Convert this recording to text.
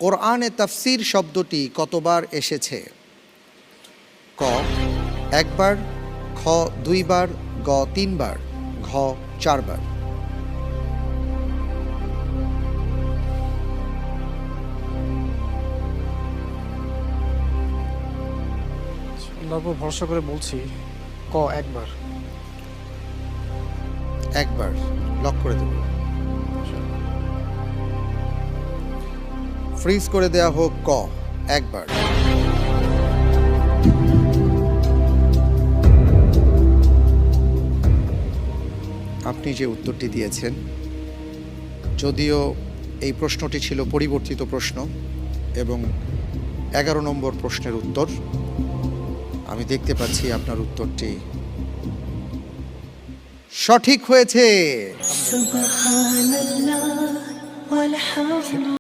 কোরআনে তাফসির শব্দটি কতবার এসেছে? ক 1 বার, খ 2 বার, গ 3 বার, ঘ 4 বার। আল্লাহর উপর ভরসা করে বলছি ক 1 বার। 1 বার লক করে দেব। ফ্রিজ করে দেয়া হোক ক 1 বার। আপনি যে উত্তরটি দিয়েছেন, যদিও এই প্রশ্নটি ছিল পরিবর্তিত প্রশ্ন এবং 11 নম্বর প্রশ্নের উত্তর, আমি দেখতে পাচ্ছি আপনার উত্তরটি সঠিক হয়েছে।